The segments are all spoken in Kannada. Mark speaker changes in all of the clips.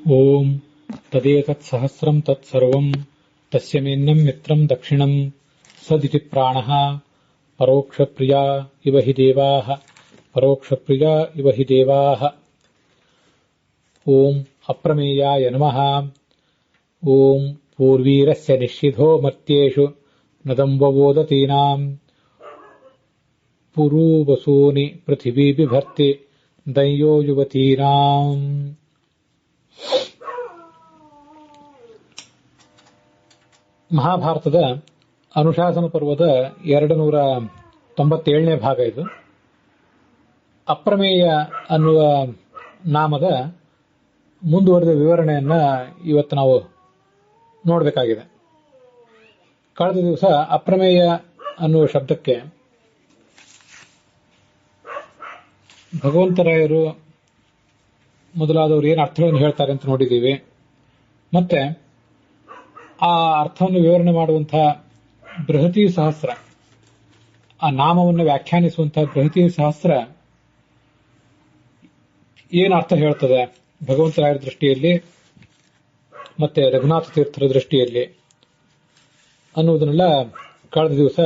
Speaker 1: ಓಂ ತದೇತತ್ ಸಹಸ್ರಂ ತತ್ಸರ್ವಂ ತಸ್ಯ ಮೇನ್ನಂ ಮಿತ್ರಂ ದಕ್ಷಿಣಂ ಸದಿತಿ ಪ್ರಾಣಃ ಪರೋಕ್ಷಪ್ರಿಯಾ ಇವ ಹಿ ದೇವಾಃ ಪರೋಕ್ಷಪ್ರಿಯಾ ಇವ ಹಿ ದೇವಾಃ. ಓಂ ಅಪ್ರಮೇಯಾಯ ನಮಃ. ಓಂ ಪೂರ್ವೀರಸ್ಯ ನಿಶ್ಚಿಧೋ ಮರ್ತ್ಯೇಷು ನದಂಬವೋದತೀನಾಂ ಪುರೂವಸೂನಿ ಪೃಥಿವೀ ಬಿಭರ್ತಿ ದಯ್ಯೋ ಯುವತೀನಾಂ. ಮಹಾಭಾರತದ ಅನುಶಾಸನ ಪರ್ವದ 297ನೇ ಭಾಗ ಇದು. ಅಪ್ರಮೇಯ ಅನ್ನುವ ನಾಮದ ಮುಂದುವರೆದ ವಿವರಣೆಯನ್ನ ಇವತ್ತು ನಾವು ನೋಡಬೇಕಾಗಿದೆ. ಕಳೆದ ದಿವಸ ಅಪ್ರಮೇಯ ಅನ್ನುವ ಶಬ್ದಕ್ಕೆ ಭಗವಂತರಾಯರು ಮೊದಲಾದವರು ಏನು ಅರ್ಥಗಳನ್ನು ಹೇಳ್ತಾರೆ ಅಂತ ನೋಡಿದ್ದೀವಿ. ಮತ್ತೆ ಆ ಅರ್ಥವನ್ನು ವಿವರಣೆ ಮಾಡುವಂತಹ ಬೃಹತಿ ಸಹಸ್ರ, ಆ ನಾಮವನ್ನು ವ್ಯಾಖ್ಯಾನಿಸುವಂತಹ ಬೃಹತಿ ಸಹಸ್ರ ಏನು ಅರ್ಥ ಹೇಳ್ತದೆ ಭಗವಂತರಾಯರ ದೃಷ್ಟಿಯಲ್ಲಿ ಮತ್ತೆ ರಘುನಾಥ ತೀರ್ಥರ ದೃಷ್ಟಿಯಲ್ಲಿ ಅನ್ನುವುದನ್ನೆಲ್ಲ ಕಳೆದ ದಿವಸ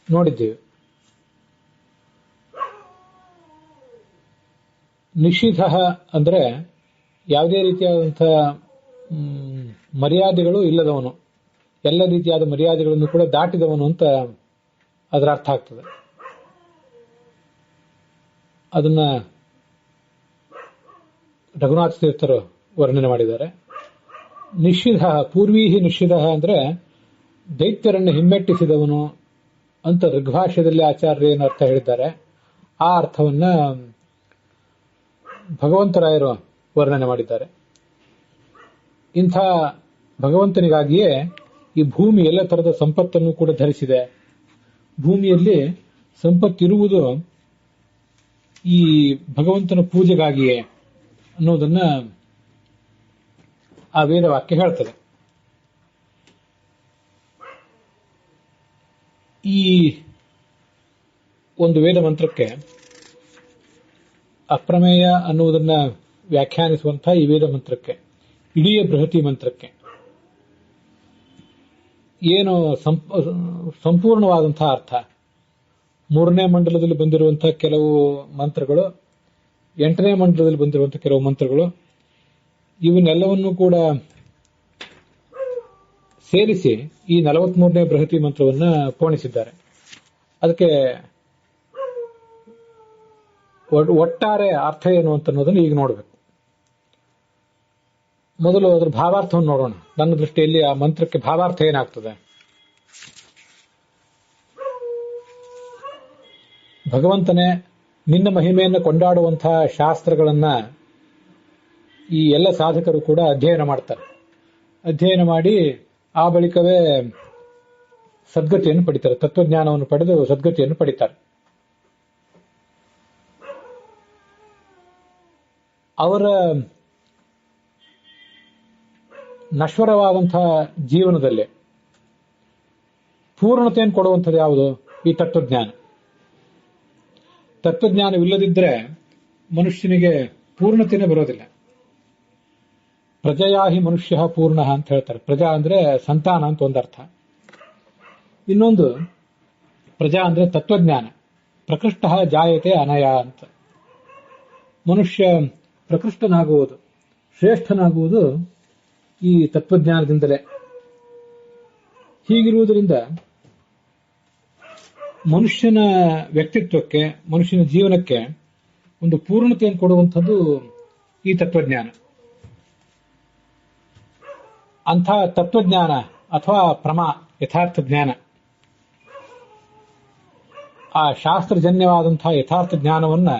Speaker 1: ನೋಡಿದ್ದೇವೆ. ನಿಷಿಧ ಅಂದ್ರೆ ಯಾವುದೇ ರೀತಿಯಾದಂತಹ ಮರ್ಯಾದೆಗಳು ಇಲ್ಲದವನು, ಎಲ್ಲ ರೀತಿಯಾದ ಮರ್ಯಾದೆಗಳನ್ನು ಕೂಡ ದಾಟಿದವನು ಅಂತ ಅದರ ಅರ್ಥ ಆಗ್ತದೆ. ಅದನ್ನ ರಘುನಾಥ ತೀರ್ಥರು ವರ್ಣನೆ ಮಾಡಿದ್ದಾರೆ. ನಿಷಿಧ, ಪೂರ್ವೀಹಿ ನಿಷಿಧ ಅಂದ್ರೆ ದೈತ್ಯರನ್ನು ಹಿಮ್ಮೆಟ್ಟಿಸಿದವನು ಅಂತ ಋಗ್ಭಾಷ್ಯದಲ್ಲಿ ಆಚಾರ್ಯ ಏನು ಅರ್ಥ ಹೇಳಿದ್ದಾರೆ, ಆ ಅರ್ಥವನ್ನ ಭಗವಂತರಾಯರು ವರ್ಣನೆ ಮಾಡಿದ್ದಾರೆ. ಇಂಥ ಭಗವಂತನಿಗಾಗಿಯೇ ಈ ಭೂಮಿ ಎಲ್ಲ ತರದ ಸಂಪತ್ತನ್ನು ಕೂಡ ಧರಿಸಿದೆ. ಭೂಮಿಯಲ್ಲಿ ಸಂಪತ್ತಿರುವುದು ಈ ಭಗವಂತನ ಪೂಜೆಗಾಗಿಯೇ ಅನ್ನೋದನ್ನ ಆ ವೇದವಾಕ್ಯ ಹೇಳ್ತದೆ. ಈ ಒಂದು ವೇದ ಮಂತ್ರಕ್ಕೆ, ಅಪ್ರಮೇಯ ಅನ್ನುವುದನ್ನ ವ್ಯಾಖ್ಯಾನಿಸುವಂತಹ ಈ ವೇದ ಮಂತ್ರಕ್ಕೆ, ಇಡೀ ಬೃಹತಿ ಮಂತ್ರಕ್ಕೆ ಏನು ಸಂಪೂರ್ಣವಾದಂತಹ ಅರ್ಥ, 3ನೇ ಮಂಡಲದಲ್ಲಿ ಬಂದಿರುವಂತಹ ಕೆಲವು ಮಂತ್ರಗಳು, 8ನೇ ಮಂಡಲದಲ್ಲಿ ಬಂದಿರುವಂತಹ ಕೆಲವು ಮಂತ್ರಗಳು, ಇವನ್ನೆಲ್ಲವನ್ನೂ ಕೂಡ ಸೇರಿಸಿ ಈ 43ನೇ ಬೃಹತಿ ಮಂತ್ರವನ್ನ ಪೋಣಿಸಿದ್ದಾರೆ. ಅದಕ್ಕೆ ಒಟ್ಟಾರೆ ಅರ್ಥ ಏನು ಅಂತ ಅನ್ನೋದನ್ನು ಈಗ ನೋಡಬೇಕು. ಮೊದಲು ಅದರ ಭಾವಾರ್ಥವನ್ನು ನೋಡೋಣ. ನನ್ನ ದೃಷ್ಟಿಯಲ್ಲಿ ಆ ಮಂತ್ರಕ್ಕೆ ಭಾವಾರ್ಥ ಏನಾಗ್ತದೆ. ಭಗವಂತನೇ, ನಿನ್ನ ಮಹಿಮೆಯನ್ನು ಕೊಂಡಾಡುವಂತಹ ಶಾಸ್ತ್ರಗಳನ್ನ ಈ ಎಲ್ಲ ಸಾಧಕರು ಕೂಡ ಅಧ್ಯಯನ ಮಾಡ್ತಾರೆ. ಅಧ್ಯಯನ ಮಾಡಿ ಆ ಬಳಿಕವೇ ಸದ್ಗತಿಯನ್ನು ಪಡಿತಾರೆ, ತತ್ವಜ್ಞಾನವನ್ನು ಪಡೆದು ಸದ್ಗತಿಯನ್ನು ಪಡಿತಾರೆ. ಅವರ ನಶ್ವರವಾದಂತಹ ಜೀವನದಲ್ಲಿ ಪೂರ್ಣತೆಯನ್ನು ಕೊಡುವಂಥದ್ದು ಯಾವುದು? ಈ ತತ್ವಜ್ಞಾನ. ತತ್ವಜ್ಞಾನವಿಲ್ಲದಿದ್ದರೆ ಮನುಷ್ಯನಿಗೆ ಪೂರ್ಣತೆನೇ ಬರೋದಿಲ್ಲ. ಪ್ರಜಯಾಹಿ ಮನುಷ್ಯ ಪೂರ್ಣ ಅಂತ ಹೇಳ್ತಾರೆ. ಪ್ರಜಾ ಅಂದ್ರೆ ಸಂತಾನ ಅಂತ ಒಂದರ್ಥ, ಇನ್ನೊಂದು ಪ್ರಜಾ ಅಂದ್ರೆ ತತ್ವಜ್ಞಾನ. ಪ್ರಕೃಷ್ಟ ಜಾಯತೆ ಅನಯ ಅಂತ. ಮನುಷ್ಯ ಪ್ರಕೃಷ್ಟನಾಗುವುದು, ಶ್ರೇಷ್ಠನಾಗುವುದು ಈ ತತ್ವಜ್ಞಾನದಿಂದಲೇ. ಹೀಗಿರುವುದರಿಂದ ಮನುಷ್ಯನ ವ್ಯಕ್ತಿತ್ವಕ್ಕೆ, ಮನುಷ್ಯನ ಜೀವನಕ್ಕೆ ಒಂದು ಪೂರ್ಣತೆಯನ್ನು ಕೊಡುವಂಥದ್ದು ಈ ತತ್ವಜ್ಞಾನ. ಅಂಥ ತತ್ವಜ್ಞಾನ ಅಥವಾ ಪ್ರಮಾ, ಯಥಾರ್ಥ ಜ್ಞಾನ, ಆ ಶಾಸ್ತ್ರಜನ್ಯವಾದಂತಹ ಯಥಾರ್ಥ ಜ್ಞಾನವನ್ನ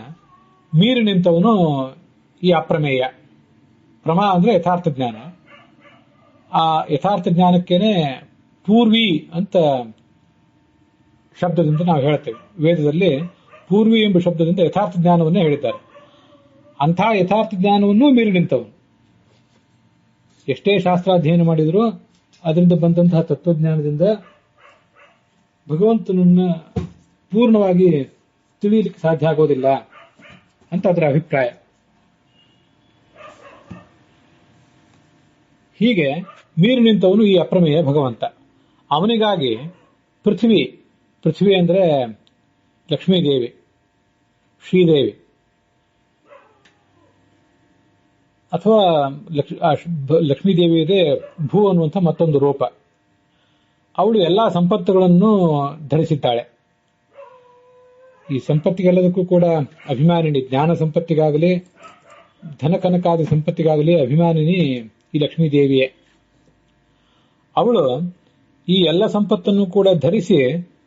Speaker 1: ಮೀರಿ ನಿಂತವನು ಈ ಅಪ್ರಮೇಯ. ಪ್ರಮಾ ಅಂದ್ರೆ ಯಥಾರ್ಥ ಜ್ಞಾನ. ಆ ಯಥಾರ್ಥ ಜ್ಞಾನಕ್ಕೇನೆ ಪೂರ್ವಿ ಅಂತ ಶಬ್ದದಿಂದ ನಾವು ಹೇಳ್ತೇವೆ. ವೇದದಲ್ಲಿ ಪೂರ್ವಿ ಎಂಬ ಶಬ್ದದಿಂದ ಯಥಾರ್ಥ ಜ್ಞಾನವನ್ನೇ ಹೇಳಿದ್ದಾರೆ. ಅಂಥ ಯಥಾರ್ಥ ಜ್ಞಾನವನ್ನೂ ಮೀರಿ ನಿಂತವನು. ಎಷ್ಟೇ ಶಾಸ್ತ್ರಾಧ್ಯಯನ ಮಾಡಿದರೂ ಅದರಿಂದ ಬಂದಂತಹ ತತ್ವಜ್ಞಾನದಿಂದ ಭಗವಂತನನ್ನ ಪೂರ್ಣವಾಗಿ ತಿಳಿಯಲಿಕ್ಕೆ ಸಾಧ್ಯ ಆಗೋದಿಲ್ಲ ಅಂತ ಅದರ ಅಭಿಪ್ರಾಯ. ಹೀಗೆ ಮೀರಿ ನಿಂತವನು ಈ ಅಪ್ರಮೇಯ ಭಗವಂತ. ಅವನಿಗಾಗಿ ಪೃಥ್ವಿ ಅಂದ್ರೆ ಲಕ್ಷ್ಮೀದೇವಿ, ಶ್ರೀದೇವಿ, ಅಥವಾ ಲಕ್ಷ್ಮೀದೇವಿ ಇದೆ ಭೂ ಅನ್ನುವಂಥ ಮತ್ತೊಂದು ರೂಪ. ಅವಳು ಎಲ್ಲಾ ಸಂಪತ್ತುಗಳನ್ನು ಧರಿಸಿದ್ದಾಳೆ. ಈ ಸಂಪತ್ತಿಗೆಲ್ಲದಕ್ಕೂ ಕೂಡ ಅಭಿಮಾನಿನಿ. ಜ್ಞಾನ ಸಂಪತ್ತಿಗಾಗಲಿ ಧನ ಕನಕಾದಿ ಸಂಪತ್ತಿಗಾಗಲಿ ಅಭಿಮಾನಿನಿ ಈ ಲಕ್ಷ್ಮೀದೇವಿಯೇ. ಅವಳು ಈ ಎಲ್ಲ ಸಂಪತ್ತನ್ನು ಕೂಡ ಧರಿಸಿ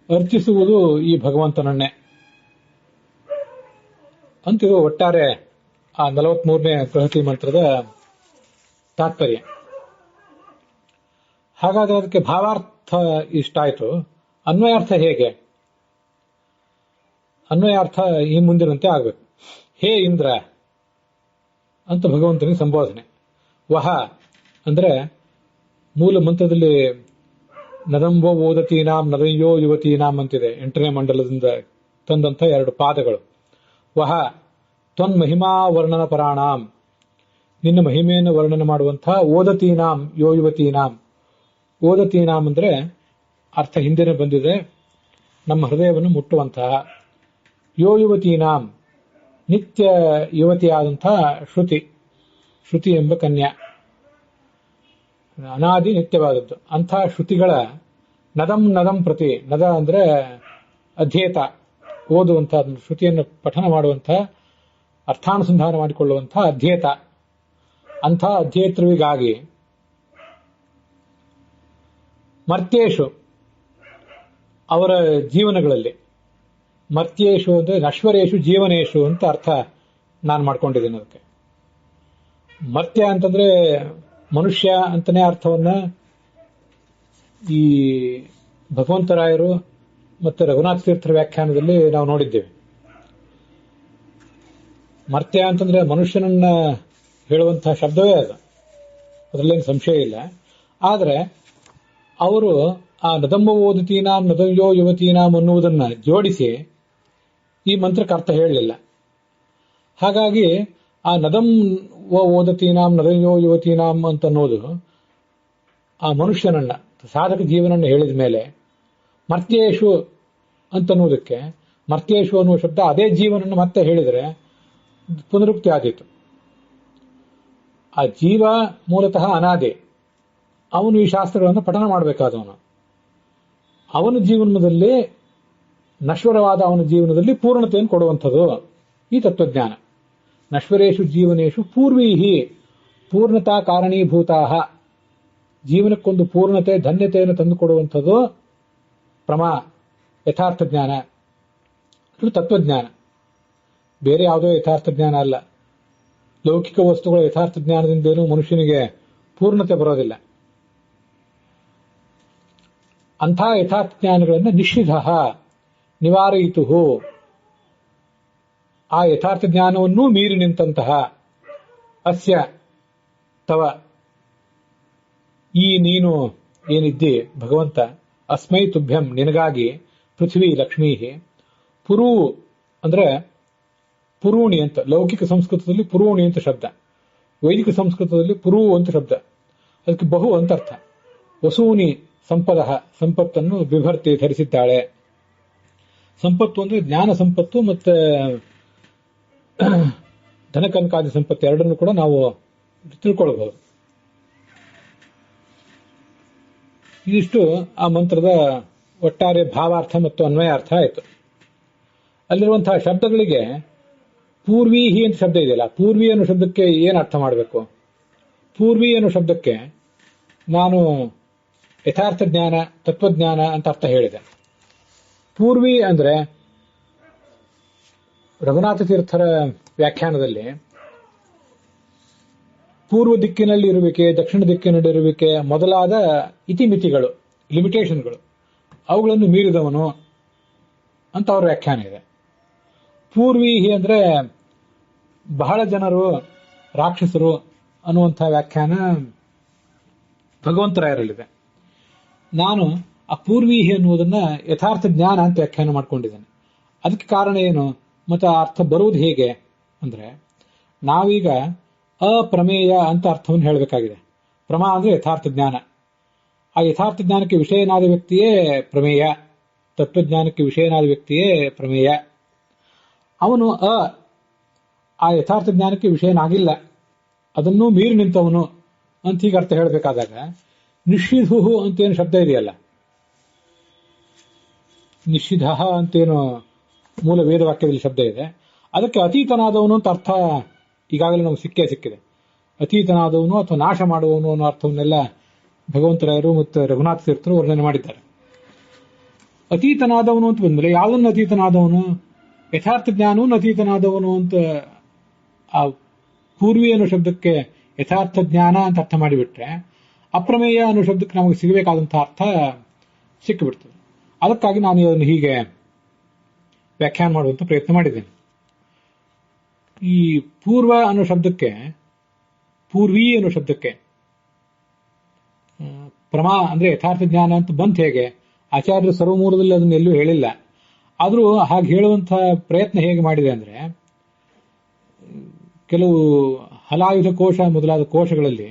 Speaker 1: ಅರ್ಚಿಸುವುದು ಈ ಭಗವಂತನನ್ನೇ ಅಂತಿರುವ ಒಟ್ಟಾರೆ ಆ 43ನೇ ಬೃಹತಿ ಮಂತ್ರದ ತಾತ್ಪರ್ಯ. ಹಾಗಾದ್ರೆ ಅದಕ್ಕೆ ಭಾವಾರ್ಥ ಇಷ್ಟ ಆಯಿತು. ಅನ್ವಯಾರ್ಥ ಹೇಗೆ? ಅನ್ವಯಾರ್ಥ ಈ ಮುಂದಿನಂತೆ ಆಗಬೇಕು. ಹೇ ಇಂದ್ರ ಅಂತ ಭಗವಂತನಿಗೆ ಸಂಬೋಧನೆ. ವಹ ಅಂದ್ರೆ ಮೂಲ ಮಂತ್ರದಲ್ಲಿ ನದಂಬೋ ಓದತೀನಾಂ ನದಯ್ಯೋ ಯುವತೀನಾಂ ಅಂತಿದೆ. 8ನೇ ಮಂಡಲದಿಂದ ತಂದಂಥ 2 ಪಾದಗಳು. ವಹ ತ್ವನ್ಮಹಿಮಾ ವರ್ಣನ ಪರಾಣಾಂ, ನಿನ್ನ ಮಹಿಮೆಯನ್ನು ವರ್ಣನೆ ಮಾಡುವಂತಹ ಓದತೀನಾಂ ಯೋ ಯುವತೀನಾಂ. ಓದತೀನಾಂ ಅಂದ್ರೆ ಅರ್ಥ ಹಿಂದಿನ ಬಂದಿದೆ, ನಮ್ಮ ಹೃದಯವನ್ನು ಮುಟ್ಟುವಂತಹ. ಯೋ ಯುವತೀನಾಂ ನಿತ್ಯ ಯುವತಿಯಾದಂತಹ ಶ್ರುತಿ ಎಂಬ ಕನ್ಯಾ, ಅನಾದಿ ನಿತ್ಯವಾದದ್ದು. ಅಂಥ ಶ್ರುತಿಗಳ ನದಂ ಪ್ರತಿ, ನದ ಅಂದ್ರೆ ಅಧ್ಯೇತ, ಓದುವಂತಹ ಶ್ರುತಿಯನ್ನು ಪಠನ ಮಾಡುವಂತಹ, ಅರ್ಥಾನುಸಂಧಾನ ಮಾಡಿಕೊಳ್ಳುವಂತಹ ಅಧ್ಯೇತ. ಅಂಥ ಅಧ್ಯೇತೃವಿಗಾಗಿ ಮರ್ತ್ಯೇಶು ಅವರ ಜೀವನಗಳಲ್ಲಿ, ಮರ್ತ್ಯೇಶು ಅಂದ್ರೆ ನಶ್ವರೇಶು ಜೀವನೇಶು ಅಂತ ಅರ್ಥ ನಾನು ಮಾಡ್ಕೊಂಡಿದ್ದೀನಿ. ಅದಕ್ಕೆ ಮರ್ತ್ಯ ಅಂತಂದ್ರೆ ಮನುಷ್ಯ ಅಂತಾನೆ ಅರ್ಥವನ್ನ ಈ ಭಗವಂತರಾಯರು ಮತ್ತು ರಘುನಾಥ ತೀರ್ಥರ ವ್ಯಾಖ್ಯಾನದಲ್ಲಿ ನಾವು ನೋಡಿದ್ದೇವೆ. ಮರ್ತ್ಯ ಅಂತಂದ್ರೆ ಮನುಷ್ಯನನ್ನ ಹೇಳುವಂತಹ ಶಬ್ದವೇ ಅದು, ಅದರಲ್ಲೇನು ಸಂಶಯ ಇಲ್ಲ. ಆದರೆ ಅವರು ಆ ನದಂಬ ಓದತೀನಾಂ ನದಯೋ ಯುವತೀನಾಂ ಅನ್ನುವುದನ್ನ ಜೋಡಿಸಿ ಈ ಮಂತ್ರಕ್ಕೆ ಅರ್ಥ ಹೇಳಲಿಲ್ಲ. ಹಾಗಾಗಿ ಆ ನದಂ ಓದತೀನಾಂ ನದಯೋ ಯುವತೀನಾಂ ಅಂತ ಅನ್ನೋದು ಆ ಮನುಷ್ಯನನ್ನ, ಸಾಧಕ ಜೀವನನ್ನು ಹೇಳಿದ ಮೇಲೆ, ಮರ್ತ್ಯೇಶು ಅಂತನ್ನುವುದಕ್ಕೆ ಮರ್ತ್ಯೇಶು ಅನ್ನುವ ಶಬ್ದ ಅದೇ ಜೀವನನ್ನು ಮತ್ತೆ ಹೇಳಿದರೆ ಪುನರುಕ್ತಿ ಆದೀತು. ಆ ಜೀವ ಮೂಲತಃ ಅನಾದಿ, ಅವನು ಈ ಶಾಸ್ತ್ರಗಳನ್ನು ಪಠನ ಮಾಡಬೇಕಾದವನು. ಅವನ ಜೀವನದಲ್ಲಿ, ನಶ್ವರವಾದ ಅವನ ಜೀವನದಲ್ಲಿ ಪೂರ್ಣತೆಯನ್ನು ಕೊಡುವಂಥದ್ದು ಈ ತತ್ವಜ್ಞಾನ. ನಶ್ವರೇಶು ಜೀವನೇಶು ಪೂರ್ವೀಹಿ ಪೂರ್ಣತಾ ಕಾರಣೀಭೂತಾಹ, ಜೀವನಕ್ಕೊಂದು ಪೂರ್ಣತೆ ಧನ್ಯತೆಯನ್ನು ತಂದುಕೊಡುವಂಥದ್ದು ಯಥಾರ್ಥ ಜ್ಞಾನ, ಇದು ತತ್ವಜ್ಞಾನ. ಬೇರೆ ಯಾವುದೋ ಯಥಾರ್ಥ ಜ್ಞಾನ ಅಲ್ಲ. ಲೌಕಿಕ ವಸ್ತುಗಳ ಯಥಾರ್ಥ ಜ್ಞಾನದಿಂದೇನೂ ಮನುಷ್ಯನಿಗೆ ಪೂರ್ಣತೆ ಬರೋದಿಲ್ಲ. ಅಂಥ ಯಥಾರ್ಥ ಜ್ಞಾನಗಳನ್ನು ನಿಷಿಧ ನಿವಾರಯಿತು, ಆ ಯಥಾರ್ಥ ಜ್ಞಾನವನ್ನೂ ಮೀರಿ ನಿಂತಹ ಅಸ್ಯ ತವ, ಈ ನೀನು ಏನಿದ್ದಿ ಭಗವಂತ, ಅಸ್ಮೈ ತುಭ್ಯಂ ನಿನಗಾಗಿ, ಪೃಥ್ವಿ ಲಕ್ಷ್ಮೀ, ಪುರೂ ಅಂದ್ರೆ ಪುರೂಣಿ ಅಂತ ಲೌಕಿಕ ಸಂಸ್ಕೃತದಲ್ಲಿ ಪುರೂಣಿ ಅಂತ ಶಬ್ದ, ವೈದಿಕ ಸಂಸ್ಕೃತದಲ್ಲಿ ಪುರೂ ಅಂತ ಶಬ್ದ, ಅದಕ್ಕೆ ಬಹು ಅಂತ ಅರ್ಥ. ವಸೂನಿ ಸಂಪದ, ಸಂಪತ್ತನ್ನು ಬಿಭರ್ತಿ ಧರಿಸಿದ್ದಾಳೆ. ಸಂಪತ್ತು ಅಂದ್ರೆ ಜ್ಞಾನ ಸಂಪತ್ತು ಮತ್ತೆ ಧನಕನಕಾದಿ ಸಂಪತ್ತು ಎರಡನ್ನು ಕೂಡ ನಾವು ತಿಳ್ಕೊಳ್ಬಹುದು. ಇದಿಷ್ಟು ಆ ಮಂತ್ರದ ಒಟ್ಟಾರೆ ಭಾವಾರ್ಥ ಮತ್ತು ಅನ್ವಯಾರ್ಥ ಆಯಿತು. ಅಲ್ಲಿರುವಂತಹ ಶಬ್ದಗಳಿಗೆ ಪೂರ್ವೀಹಿ ಅಂತ ಶಬ್ದ ಇದೆಯಲ್ಲ, ಪೂರ್ವಿ ಅನ್ನೋ ಶಬ್ದಕ್ಕೆ ಏನು ಅರ್ಥ ಮಾಡಬೇಕು? ಪೂರ್ವಿ ಅನ್ನೋ ಶಬ್ದಕ್ಕೆ ನಾನು ಯಥಾರ್ಥ ಜ್ಞಾನ, ತತ್ವಜ್ಞಾನ ಅಂತ ಅರ್ಥ ಹೇಳಿದೆ. ಪೂರ್ವಿ ಅಂದ್ರೆ ರಘುನಾಥ ತೀರ್ಥರ ವ್ಯಾಖ್ಯಾನದಲ್ಲಿ ಪೂರ್ವ ದಿಕ್ಕಿನಲ್ಲಿ ಇರುವಿಕೆ, ದಕ್ಷಿಣ ದಿಕ್ಕಿನಲ್ಲಿರುವಿಕೆ ಮೊದಲಾದ ಇತಿಮಿತಿಗಳು, ಲಿಮಿಟೇಷನ್ಗಳು, ಅವುಗಳನ್ನು ಮೀರಿದವನು ಅಂತ ಅವರ ವ್ಯಾಖ್ಯಾನ ಇದೆ. ಪೂರ್ವೀಹಿ ಅಂದ್ರೆ ಬಹಳ ಜನರು ರಾಕ್ಷಸರು ಅನ್ನುವಂಥ ವ್ಯಾಖ್ಯಾನ ಭಗವಂತರಾಯರಲ್ಲಿದೆ. ನಾನು ಆ ಪೂರ್ವೀಹಿ ಅನ್ನುವುದನ್ನ ಯಥಾರ್ಥ ಜ್ಞಾನ ಅಂತ ವ್ಯಾಖ್ಯಾನ ಮಾಡ್ಕೊಂಡಿದ್ದೇನೆ. ಅದಕ್ಕೆ ಕಾರಣ ಏನು ಮತ್ತು ಆ ಅರ್ಥ ಬರುವುದು ಹೇಗೆ ಅಂದ್ರೆ, ನಾವೀಗ ಅಪ್ರಮೇಯ ಅಂತ ಅರ್ಥವನ್ನು ಹೇಳಬೇಕಾಗಿದೆ. ಪ್ರಮಾ ಅಂದ್ರೆ ಯಥಾರ್ಥ ಜ್ಞಾನ. ಆ ಯಥಾರ್ಥ ಜ್ಞಾನಕ್ಕೆ ವಿಷಯನಾದ ವ್ಯಕ್ತಿಯೇ ಪ್ರಮೇಯ, ತತ್ವಜ್ಞಾನಕ್ಕೆ ವಿಷಯನಾದ ವ್ಯಕ್ತಿಯೇ ಪ್ರಮೇಯ. ಅವನು ಆ ಯಥಾರ್ಥ ಜ್ಞಾನಕ್ಕೆ ವಿಷಯನಾಗಿಲ್ಲ, ಅದನ್ನೂ ಮೀರಿ ನಿಂತವನು ಅಂತ ಹೀಗೆ ಅರ್ಥ ಹೇಳಬೇಕಾದಾಗ ನಿಷಿಧು ಅಂತೇನು ಶಬ್ದ ಇದೆಯಲ್ಲ, ನಿಷಿಧ ಅಂತೇನು ಮೂಲ ವೇದವಾಕ್ಯದಲ್ಲಿ ಶಬ್ದ ಇದೆ, ಅದಕ್ಕೆ ಅತೀತನಾದವನು ಅಂತ ಅರ್ಥ ಈಗಾಗಲೇ ನಮ್ಗೆ ಸಿಕ್ಕಿದೆ. ಅತೀತನಾದವನು ಅಥವಾ ನಾಶ ಮಾಡುವವನು ಅನ್ನೋ ಅರ್ಥವನ್ನೆಲ್ಲ ಭಗವಂತರಾಯರು ಮತ್ತು ರಘುನಾಥ ತೀರ್ಥರು ವರ್ಣನೆ ಮಾಡಿದ್ದಾರೆ. ಅತೀತನಾದವನು ಅಂತ ಬಂದ್ಮೇಲೆ ಯಾವುದನ್ನು ಅತೀತನಾದವನು? ಯಥಾರ್ಥ ಜ್ಞಾನವನ್ನು ಅತೀತನಾದವನು ಅಂತ ಆ ಪೂರ್ವಿ ಅನ್ನೋ ಶಬ್ದಕ್ಕೆ ಯಥಾರ್ಥ ಜ್ಞಾನ ಅಂತ ಅರ್ಥ ಮಾಡಿಬಿಟ್ರೆ ಅಪ್ರಮೇಯ ಅನ್ನೋ ಶಬ್ದಕ್ಕೆ ನಮಗೆ ಸಿಗಬೇಕಾದಂತಹ ಅರ್ಥ ಸಿಕ್ಕಿಬಿಡ್ತದೆ. ಅದಕ್ಕಾಗಿ ನಾನು ಇದನ್ನು ಹೀಗೆ ವ್ಯಾಖ್ಯಾನ ಮಾಡುವಂತ ಪ್ರಯತ್ನ ಮಾಡಿದ್ದೇನೆ. ಈ ಪೂರ್ವ ಅನ್ನೋ ಶಬ್ದಕ್ಕೆ, ಪೂರ್ವಿ ಅನ್ನೋ ಶಬ್ದಕ್ಕೆ ಪ್ರಮಾ ಅಂದ್ರೆ ಯಥಾರ್ಥ ಜ್ಞಾನ ಅಂತ ಬಂತ ಹೇಗೆ? ಆಚಾರ್ಯರು ಸರ್ವಮೂಲದಲ್ಲಿ ಅದನ್ನ ಎಲ್ಲೂ ಹೇಳಿಲ್ಲ. ಆದರೂ ಹಾಗೆ ಹೇಳುವಂತಹ ಪ್ರಯತ್ನ ಹೇಗೆ ಮಾಡಿದೆ ಅಂದ್ರೆ, ಕೆಲವು ಹಲಾಯುಧ ಕೋಶ ಮೊದಲಾದ ಕೋಶಗಳಲ್ಲಿ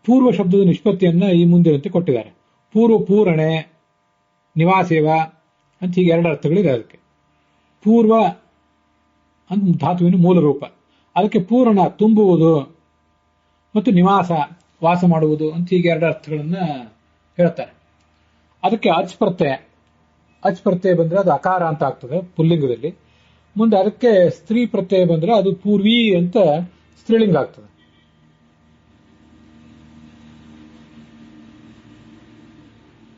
Speaker 1: ಪೂರ್ವ ಶಬ್ದದ ನಿಷ್ಪತ್ತಿಯನ್ನ ಈ ಮುಂದಿನಂತೆ ಕೊಟ್ಟಿದ್ದಾರೆ. ಪೂರ್ವ ಪೂರಣೆ, ನಿವಾಸೇವ ಅಂತ ಹೀಗೆ ಎರಡು ಅರ್ಥಗಳಿದೆ. ಅದಕ್ಕೆ ಪೂರ್ವ ಅಂತ ಧಾತುವಿನ ಮೂಲ ರೂಪ, ಅದಕ್ಕೆ ಪೂರ್ಣ ತುಂಬುವುದು ಮತ್ತು ನಿವಾಸ ವಾಸ ಮಾಡುವುದು ಅಂತ ಹೀಗೆ ಎರಡು ಅರ್ಥಗಳನ್ನ ಹೇಳ್ತಾರೆ. ಅದಕ್ಕೆ ಅಚ್ ಪ್ರತ್ಯಯ ಬಂದ್ರೆ ಅದು ಅಕಾರ ಅಂತ ಆಗ್ತದೆ ಪುಲ್ಲಿಂಗದಲ್ಲಿ. ಮುಂದೆ ಅದಕ್ಕೆ ಸ್ತ್ರೀ ಪ್ರತ್ಯಯ ಬಂದ್ರೆ ಅದು ಪೂರ್ವಿ ಅಂತ ಸ್ತ್ರೀಲಿಂಗ ಆಗ್ತದೆ.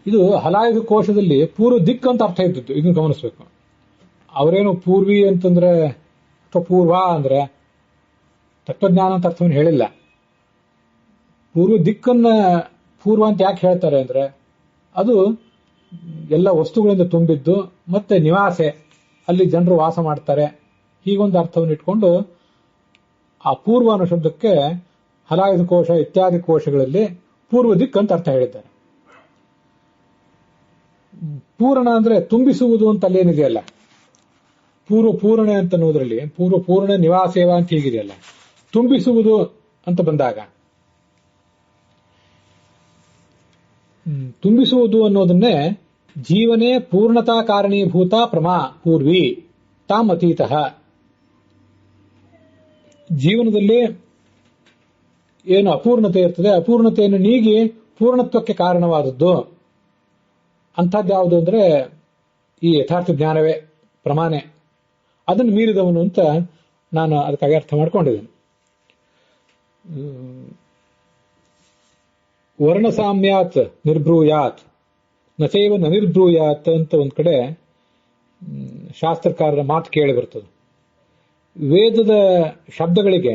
Speaker 1: ಇದು ಹಲಾಯುಧ ಕೋಶದಲ್ಲಿ ಪೂರ್ವ ದಿಕ್ಕು ಅಂತ ಅರ್ಥ ಇದ್ದದ್ದು, ಇದನ್ನು ಗಮನಿಸಬೇಕು. ಅವರೇನು ಪೂರ್ವಿ ಅಂತಂದ್ರೆ ಅಥವಾ ಪೂರ್ವ ಅಂದ್ರೆ ತತ್ವಜ್ಞಾನ ಅಂತ ಅರ್ಥವನ್ನು ಹೇಳಿಲ್ಲ. ಪೂರ್ವ ದಿಕ್ಕನ್ನ ಪೂರ್ವ ಅಂತ ಯಾಕೆ ಹೇಳ್ತಾರೆ ಅಂದ್ರೆ, ಅದು ಎಲ್ಲ ವಸ್ತುಗಳಿಂದ ತುಂಬಿದ್ದು ಮತ್ತೆ ನಿವಾಸೆ, ಅಲ್ಲಿ ಜನರು ವಾಸ ಮಾಡ್ತಾರೆ, ಹೀಗೊಂದು ಅರ್ಥವನ್ನು ಇಟ್ಕೊಂಡು ಆ ಪೂರ್ವ ಅನ್ನೋ ಶಬ್ದಕ್ಕೆ ಹಲಾಯುಧ ಕೋಶ ಇತ್ಯಾದಿ ಕೋಶಗಳಲ್ಲಿ ಪೂರ್ವ ದಿಕ್ಕು ಅಂತ ಅರ್ಥ ಹೇಳಿದ್ದಾರೆ. ಪೂರ್ಣ ಅಂದ್ರೆ ತುಂಬಿಸುವುದು ಅಂತ ಅಲ್ಲೇನಿದೆಯಲ್ಲ, ಪೂರ್ವ ಪೂರ್ಣೆ ಅಂತ ಅನ್ನೋದ್ರಲ್ಲಿ ಪೂರ್ವ ಪೂರ್ಣ ನಿವಾಸೇವ ಅಂತ ಹೀಗಿದೆಯಲ್ಲ, ತುಂಬಿಸುವುದು ಅಂತ ಬಂದಾಗ ತುಂಬಿಸುವುದು ಅನ್ನೋದನ್ನೇ ಜೀವನೇ ಪೂರ್ಣತಾ ಕಾರಣೀಭೂತ ಪ್ರಮಾ ಪೂರ್ವಿ ತಾಮ್ ಅತೀತಃ. ಜೀವನದಲ್ಲಿ ಏನು ಅಪೂರ್ಣತೆ ಇರ್ತದೆ, ಅಪೂರ್ಣತೆಯನ್ನು ನೀಗಿ ಪೂರ್ಣತ್ವಕ್ಕೆ ಕಾರಣವಾದದ್ದು ಅಂಥದ್ಯಾವುದು ಅಂದ್ರೆ ಈ ಯಥಾರ್ಥ ಜ್ಞಾನವೇ ಪ್ರಮಾಣೆ. ಅದನ್ನು ಮೀರಿದವನು ಅಂತ ನಾನು ಅದಕ್ಕಾಗಿ ಅರ್ಥ ಮಾಡ್ಕೊಂಡಿದ್ದೇನೆ. ವರ್ಣಸಾಮ್ಯಾತ್ ನಿರ್ಬ್ರೂಯಾತ್ ನಚೈವ ನ ನಿರ್ಬ್ರೂಯಾತ್ ಅಂತ ಒಂದ್ ಕಡೆ ಶಾಸ್ತ್ರಕಾರರ ಮಾತು ಕೇಳಿ ಬರ್ತದೆ. ವೇದದ ಶಬ್ದಗಳಿಗೆ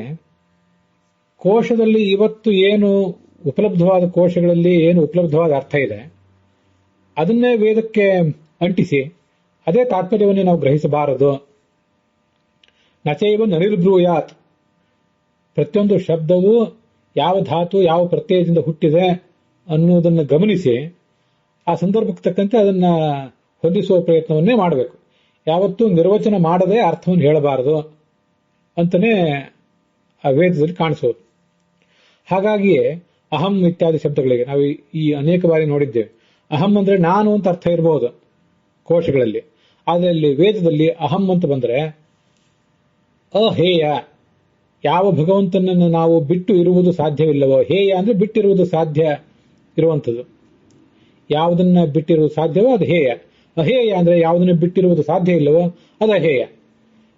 Speaker 1: ಕೋಶದಲ್ಲಿ ಇವತ್ತು ಏನು ಉಪಲಬ್ಧವಾದ ಕೋಶಗಳಲ್ಲಿ ಏನು ಉಪಲಬ್ಧವಾದ ಅರ್ಥ ಇದೆ ಅದನ್ನೇ ವೇದಕ್ಕೆ ಅಂಟಿಸಿ ಅದೇ ತಾತ್ಪರ್ಯವನ್ನೇ ನಾವು ಗ್ರಹಿಸಬಾರದು. ನಚೈವ ನ ನಿರ್ಬ್ರೂಯಾತ್, ಪ್ರತಿಯೊಂದು ಶಬ್ದವು ಯಾವ ಧಾತು ಯಾವ ಪ್ರತ್ಯಯದಿಂದ ಹುಟ್ಟಿದೆ ಅನ್ನುವುದನ್ನು ಗಮನಿಸಿ ಆ ಸಂದರ್ಭಕ್ಕೆ ತಕ್ಕಂತೆ ಅದನ್ನ ಹೊಂದಿಸುವ ಪ್ರಯತ್ನವನ್ನೇ ಮಾಡಬೇಕು. ಯಾವತ್ತೂ ನಿರ್ವಚನ ಮಾಡದೆ ಅರ್ಥವನ್ನು ಹೇಳಬಾರದು ಅಂತಲೇ ಆ ವೇದದಲ್ಲಿ ಕಾಣಿಸೋದು. ಹಾಗಾಗಿಯೇ ಅಹಂ ಇತ್ಯಾದಿ ಶಬ್ದಗಳಿಗೆ ನಾವು ಈ ಅನೇಕ ಬಾರಿ ನೋಡಿದ್ದೇವೆ. ಅಹಂ ಅಂದ್ರೆ ನಾನು ಅಂತ ಅರ್ಥ ಇರಬಹುದು ಕೋಶಗಳಲ್ಲಿ, ಆದರೆ ಅಲ್ಲಿ ವೇದದಲ್ಲಿ ಅಹಂ ಅಂತ ಬಂದ್ರೆ ಅಹೇಯ, ಯಾವ ಭಗವಂತನನ್ನು ನಾವು ಬಿಟ್ಟು ಇರುವುದು ಸಾಧ್ಯವಿಲ್ಲವೋ, ಹೇಯ ಅಂದ್ರೆ ಬಿಟ್ಟಿರುವುದು ಸಾಧ್ಯ ಇರುವಂಥದ್ದು, ಯಾವುದನ್ನ ಬಿಟ್ಟಿರುವುದು ಸಾಧ್ಯವೋ ಅದು ಹೇಯ. ಅಹೇಯ ಅಂದ್ರೆ ಯಾವುದನ್ನ ಬಿಟ್ಟಿರುವುದು ಸಾಧ್ಯ ಇಲ್ಲವೋ ಅದು ಅಹೇಯ.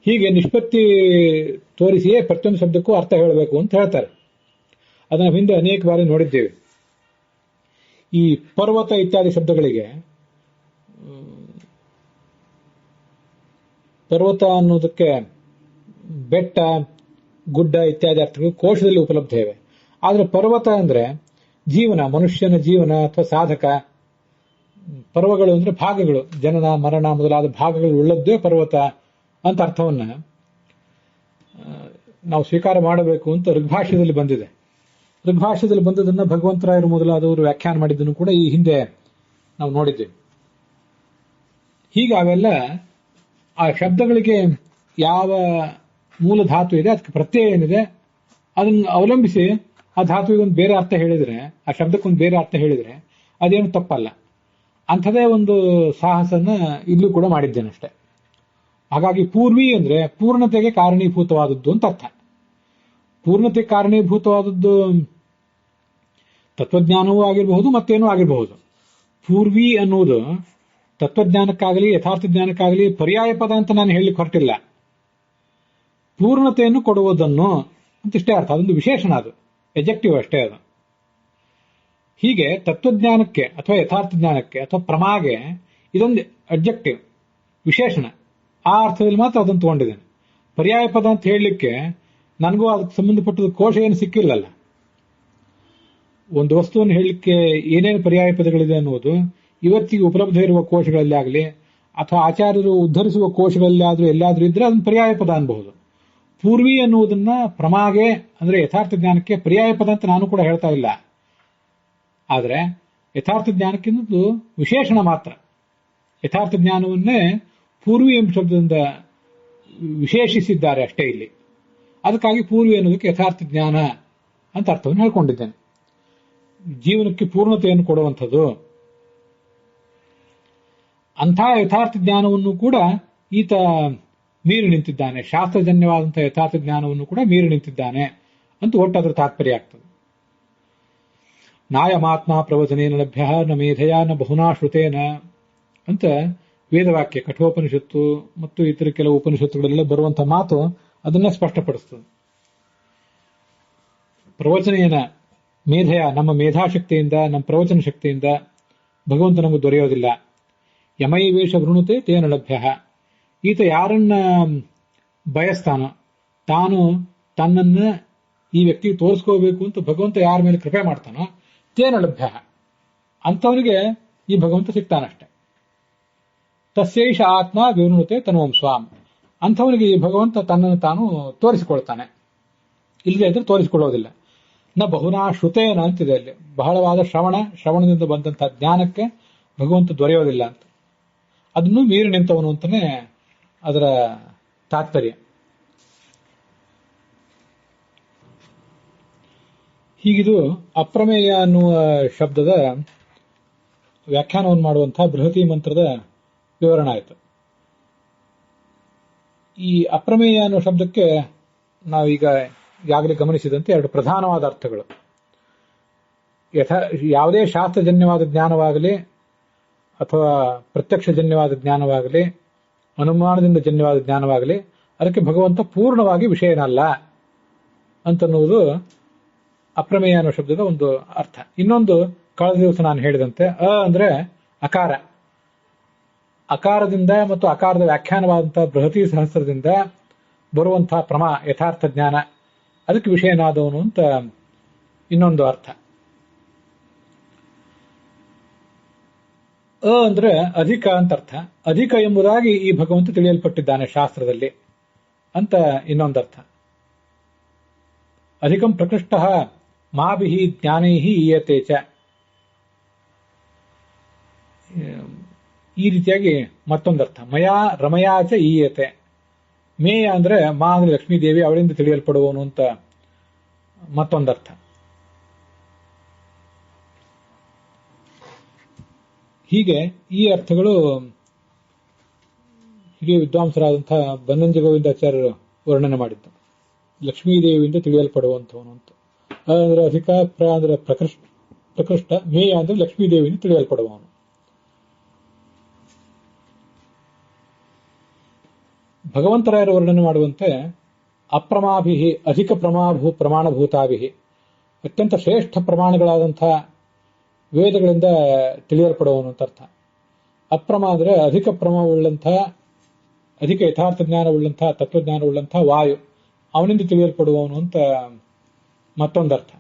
Speaker 1: ಹೀಗೆ ನಿಷ್ಪತ್ತಿ ತೋರಿಸಿಯೇ ಪ್ರತಿಯೊಂದು ಶಬ್ದಕ್ಕೂ ಅರ್ಥ ಹೇಳಬೇಕು ಅಂತ ಹೇಳ್ತಾರೆ. ಅದನ್ನು ಹಿಂದೆ ಅನೇಕ ಬಾರಿ ನೋಡಿದ್ದೇವೆ. ಈ ಪರ್ವತ ಇತ್ಯಾದಿ ಶಬ್ದಗಳಿಗೆ ಪರ್ವತ ಅನ್ನೋದಕ್ಕೆ ಬೆಟ್ಟ ಗುಡ್ಡ ಇತ್ಯಾದಿ ಅರ್ಥಗಳು ಕೋಶದಲ್ಲಿ ಉಪಲಬ್ಧ ಇವೆ. ಆದರೆ ಪರ್ವತ ಅಂದ್ರೆ ಜೀವನ, ಮನುಷ್ಯನ ಜೀವನ ಅಥವಾ ಸಾಧಕ. ಪರ್ವಗಳು ಅಂದ್ರೆ ಭಾಗಗಳು, ಜನನ ಮರಣ ಮೊದಲಾದ ಭಾಗಗಳು ಉಳ್ಳದ್ದೇ ಪರ್ವತ ಅಂತ ಅರ್ಥವನ್ನ ನಾವು ಸ್ವೀಕಾರ ಮಾಡಬೇಕು ಅಂತ ಋಗ್ಭಾಷ್ಯದಲ್ಲಿ ಬಂದಿದೆ. ಋಗ್ಭಾಷ್ಯದಲ್ಲಿ ಬಂದದನ್ನ ಭಗವಂತರಾಯರು ಮೊದಲಾದವರು ವ್ಯಾಖ್ಯಾನ ಮಾಡಿದ್ದನ್ನು ಕೂಡ ಈ ಹಿಂದೆ ನಾವು ನೋಡಿದ್ದೇವೆ. ಹೀಗೆ ಅವೆಲ್ಲ ಆ ಶಬ್ದಗಳಿಗೆ ಯಾವ ಮೂಲ ಧಾತು ಇದೆ, ಅದಕ್ಕೆ ಪ್ರತ್ಯಯ ಏನಿದೆ ಅದನ್ನು ಅವಲಂಬಿಸಿ ಆ ಧಾತುವಿಗೆ ಒಂದು ಬೇರೆ ಅರ್ಥ ಹೇಳಿದ್ರೆ, ಆ ಶಬ್ದಕ್ಕೊಂದು ಬೇರೆ ಅರ್ಥ ಹೇಳಿದ್ರೆ ಅದೇನು ತಪ್ಪಲ್ಲ. ಅಂಥದೇ ಒಂದು ಸಾಹಸನ ಇಲ್ಲೂ ಕೂಡ ಮಾಡಿದ್ದೇನಷ್ಟೆ. ಹಾಗಾಗಿ ಪೂರ್ವಿ ಅಂದ್ರೆ ಪೂರ್ಣತೆಗೆ ಕಾರಣೀಭೂತವಾದದ್ದು ಅಂತ ಅರ್ಥ. ಪೂರ್ಣತೆಗೆ ಕಾರಣೀಭೂತವಾದದ್ದು ತತ್ವಜ್ಞಾನವೂ ಆಗಿರಬಹುದು, ಮತ್ತೇನೂ ಆಗಿರಬಹುದು. ಪೂರ್ವಿ ಅನ್ನುವುದು ತತ್ವಜ್ಞಾನಕ್ಕಾಗಲಿ ಯಥಾರ್ಥ ಜ್ಞಾನಕ್ಕಾಗಲಿ ಪರ್ಯಾಯ ಪದ ಅಂತ ನಾನು ಹೇಳಲಿಕ್ಕೆ ಹೊರಟಿಲ್ಲ. ಪೂರ್ಣತೆಯನ್ನು ಕೊಡುವುದನ್ನು ಅಂತಿಷ್ಟೇ ಅರ್ಥ. ಅದೊಂದು ವಿಶೇಷಣ, ಅದು ಎಜೆಕ್ಟಿವ್ ಅಷ್ಟೇ ಅದು. ಹೀಗೆ ತತ್ವಜ್ಞಾನಕ್ಕೆ ಅಥವಾ ಯಥಾರ್ಥ ಜ್ಞಾನಕ್ಕೆ ಅಥವಾ ಪ್ರಮಾಗೆ ಇದೊಂದು ಅಬ್ಜೆಕ್ಟಿವ್, ವಿಶೇಷಣ. ಆ ಅರ್ಥದಲ್ಲಿ ಮಾತ್ರ ಅದನ್ನು ತಗೊಂಡಿದ್ದೇನೆ. ಪರ್ಯಾಯ ಪದ ಅಂತ ಹೇಳಲಿಕ್ಕೆ ನನಗೂ ಅದಕ್ಕೆ ಸಂಬಂಧಪಟ್ಟದ ಕೋಶ ಏನು ಸಿಕ್ಕಿಲ್ಲಲ್ಲ. ಒಂದು ವಸ್ತುವನ್ನು ಹೇಳಲಿಕ್ಕೆ ಏನೇನು ಪರ್ಯಾಯ ಪದಗಳಿದೆ ಅನ್ನುವುದು ಇವತ್ತಿಗೆ ಉಪಲಬ್ಧ ಇರುವ ಕೋಶಗಳಲ್ಲಿ ಆಗಲಿ ಅಥವಾ ಆಚಾರ್ಯರು ಉದ್ಧರಿಸುವ ಕೋಶಗಳಲ್ಲಿ ಆದರೂ ಎಲ್ಲಾದರೂ ಇದ್ರೆ ಅದನ್ನು ಪರ್ಯಾಯ ಪದ ಅನ್ಬಹುದು. ಪೂರ್ವಿ ಅನ್ನುವುದನ್ನ ಪ್ರಮಾಗೆ ಅಂದ್ರೆ ಯಥಾರ್ಥ ಜ್ಞಾನಕ್ಕೆ ಪರ್ಯಾಯ ಪದ ಅಂತ ನಾನು ಕೂಡ ಹೇಳ್ತಾ ಇಲ್ಲ. ಆದರೆ ಯಥಾರ್ಥ ಜ್ಞಾನಕ್ಕಿಂತ ವಿಶೇಷಣ ಮಾತ್ರ. ಯಥಾರ್ಥ ಜ್ಞಾನವನ್ನೇ ಪೂರ್ವಿ ಎಂಬ ಶಬ್ದದಿಂದ ವಿಶೇಷಿಸಿದ್ದಾರೆ ಅಷ್ಟೇ ಇಲ್ಲಿ. ಅದಕ್ಕಾಗಿ ಪೂರ್ವಿ ಅನ್ನೋದಕ್ಕೆ ಯಥಾರ್ಥ ಜ್ಞಾನ ಅಂತ ಅರ್ಥವನ್ನು ಹೇಳ್ಕೊಂಡಿದ್ದೇನೆ. ಜೀವನಕ್ಕೆ ಪೂರ್ಣತೆಯನ್ನು ಕೊಡುವಂಥದ್ದು. ಅಂಥ ಯಥಾರ್ಥ ಜ್ಞಾನವನ್ನು ಕೂಡ ಈತ ಮೀರಿ ನಿಂತಿದ್ದಾನೆ. ಶಾಸ್ತ್ರಜನ್ಯವಾದಂತಹ ಯಥಾರ್ಥ ಜ್ಞಾನವನ್ನು ಕೂಡ ಮೀರಿ ನಿಂತಿದ್ದಾನೆ ಅಂತ ಒಟ್ಟಾದ್ರ ತಾತ್ಪರ್ಯ ಆಗ್ತದೆ. ನಾಯಮಾತ್ಮ ಪ್ರವಚನೇನ ಲಭ್ಯ ನ ಮೇಧೆಯ ನ ಬಹುನಾ ಶ್ರುತೇನ ಅಂತ ವೇದವಾಕ್ಯ ಕಠೋಪನಿಷತ್ತು ಮತ್ತು ಇತರ ಕೆಲವು ಉಪನಿಷತ್ತುಗಳೆಲ್ಲ ಬರುವಂತಹ ಮಾತು ಅದನ್ನೇ ಸ್ಪಷ್ಟಪಡಿಸ್ತದೆ. ಪ್ರವಚನೇನ ಮೇಧೆಯ, ನಮ್ಮ ಮೇಧಾಶಕ್ತಿಯಿಂದ, ನಮ್ಮ ಪ್ರವಚನ ಶಕ್ತಿಯಿಂದ ಭಗವಂತ ನಮಗೆ ದೊರೆಯೋದಿಲ್ಲ. ಯಮೈವೇಶ ವೃಣುತೆ ತೇನ ಲಭ್ಯ. ಈತ ಯಾರನ್ನ ಬಯಸ್ತಾನೋ, ತಾನು ತನ್ನನ್ನ ಈ ವ್ಯಕ್ತಿಗೆ ತೋರಿಸ್ಕೋಬೇಕು ಅಂತ ಭಗವಂತ ಯಾರ ಮೇಲೆ ಕೃಪೆ ಮಾಡ್ತಾನೋ ತೇನ ಲಭ್ಯ, ಅಂಥವನಿಗೆ ಈ ಭಗವಂತ ಸಿಗ್ತಾನಷ್ಟೆ. ತಸ್ಯೈಷ ಆತ್ಮ ವಿವೃಣುತೆ ತನುವಂ ಸ್ವಾಮ್. ಅಂಥವನಿಗೆ ಈ ಭಗವಂತ ತನ್ನನ್ನು ತಾನು ತೋರಿಸಿಕೊಳ್ತಾನೆ. ಇಲ್ಲದೆ ಇದ್ರೆ ತೋರಿಸಿಕೊಳ್ಳೋದಿಲ್ಲ. ನ ಬಹುನಾ ಶ್ರುತೇನ ಅಂತಿದೆ ಅಲ್ಲಿ. ಬಹಳವಾದ ಶ್ರವಣದಿಂದ ಬಂದಂತಹ ಜ್ಞಾನಕ್ಕೆ ಭಗವಂತ ದೊರೆಯೋದಿಲ್ಲ ಅಂತ. ಅದನ್ನು ಮೀರಿ ನಿಂತವನು ಅಂತಾನೆ ಅದರ ತಾತ್ಪರ್ಯ. ಹೀಗಿದು ಅಪ್ರಮೇಯ ಅನ್ನುವ ಶಬ್ದದ ವ್ಯಾಖ್ಯಾನವನ್ನು ಮಾಡುವಂತಹ ಬೃಹತಿ ಮಂತ್ರದ ವಿವರಣೆ ಆಯಿತು. ಈ ಅಪ್ರಮೇಯ ಅನ್ನುವ ಶಬ್ದಕ್ಕೆ ನಾವೀಗ ಈಗಾಗಲೇ ಗಮನಿಸಿದಂತೆ ಎರಡು ಪ್ರಧಾನವಾದ ಅರ್ಥಗಳು. ಯಾವುದೇ ಶಾಸ್ತ್ರಜನ್ಯವಾದ ಜ್ಞಾನವಾಗಲಿ ಅಥವಾ ಪ್ರತ್ಯಕ್ಷಜನ್ಯವಾದ ಜ್ಞಾನವಾಗಲಿ ಅನುಮಾನದಿಂದ ಜನ್ಯವಾದ ಜ್ಞಾನವಾಗಲಿ ಅದಕ್ಕೆ ಭಗವಂತ ಪೂರ್ಣವಾಗಿ ವಿಷಯನಲ್ಲ ಅಂತನ್ನುವುದು ಅಪ್ರಮೇಯ ಅನ್ನೋ ಶಬ್ದದ ಒಂದು ಅರ್ಥ. ಇನ್ನೊಂದು ಕಳೆದ ದಿವಸ ನಾನು ಹೇಳಿದಂತೆ ಅಂದ್ರೆ ಅಕಾರ. ಅಕಾರದಿಂದ ಮತ್ತು ಅಕಾರದ ವ್ಯಾಖ್ಯಾನವಾದಂತಹ ಬೃಹತಿ ಸಹಸ್ರದಿಂದ ಬರುವಂತಹ ಪ್ರಮಾ ಯಥಾರ್ಥ ಜ್ಞಾನ, ಅದಕ್ಕೆ ವಿಷಯನಾದವನು ಅಂತ ಇನ್ನೊಂದು ಅರ್ಥ. ಅಂದ್ರೆ ಅಧಿಕ ಅಂತ ಅರ್ಥ. ಅಧಿಕ ಎಂಬುದಾಗಿ ಈ ಭಗವಂತ ತಿಳಿಯಲ್ಪಟ್ಟಿದ್ದಾನೆ ಶಾಸ್ತ್ರದಲ್ಲಿ ಅಂತ ಇನ್ನೊಂದರ್ಥ. ಅಧಿಕಂ ಪ್ರಕೃಷ್ಟ ಮಾಭಿಹಿ ಜ್ಞಾನೈಹಿ ಈಯತೆ ಚ. ಈ ರೀತಿಯಾಗಿ ಮತ್ತೊಂದರ್ಥ. ಮಯಾ ರಮಯಾಚ ಈಯತೆ. ಮೇಯ ಅಂದ್ರೆ ಮಾ ಅಂದ್ರೆ ಲಕ್ಷ್ಮೀದೇವಿ, ಅವಳಿಂದ ತಿಳಿಯಲ್ಪಡುವವನು ಅಂತ ಮತ್ತೊಂದರ್ಥ. ಹೀಗೆ ಈ ಅರ್ಥಗಳು ಹಿರಿಯ ವಿದ್ವಾಂಸರಾದಂತಹ ಬನ್ನಂಜ ಗೋವಿಂದಾಚಾರ್ಯರು ವರ್ಣನೆ ಮಾಡಿದ್ದು. ಲಕ್ಷ್ಮೀದೇವಿಯಿಂದ ತಿಳಿಯಲ್ಪಡುವಂಥವನು ಅಂತ. ಅಂದ್ರೆ ಅಧಿಕ, ಪ್ರ ಅಂದ್ರೆ ಪ್ರಕೃಷ್ಟ, ಮೇಯ ಅಂದ್ರೆ ಲಕ್ಷ್ಮೀದೇವಿಯಿಂದ ತಿಳಿಯಲ್ಪಡುವವನು. ಭಗವಂತರಾಯರು ವರ್ಣನೆ ಮಾಡುವಂತೆ ಅಪ್ರಮಾಭಿಹಿ ಅಧಿಕ ಪ್ರಮಾಣಭೂತಾಭಿಹಿ, ಅತ್ಯಂತ ಶ್ರೇಷ್ಠ ಪ್ರಮಾಣಗಳಾದಂತಹ ವೇದಗಳಿಂದ ತಿಳಿಯಲ್ಪಡುವವನು ಅಂತ ಅರ್ಥ. ಅಪ್ರಮ ಅಂದ್ರೆ ಅಧಿಕ ಪ್ರಮವುಳ್ಳಂತಹ, ಅಧಿಕ ಯಥಾರ್ಥ ಜ್ಞಾನವುಳ್ಳಂತಹ, ತತ್ವಜ್ಞಾನವುಳ್ಳಂತಹ ವಾಯು, ಅವನಿಂದ ತಿಳಿಯಲ್ಪಡುವವನು ಅಂತ ಮತ್ತೊಂದರ್ಥ.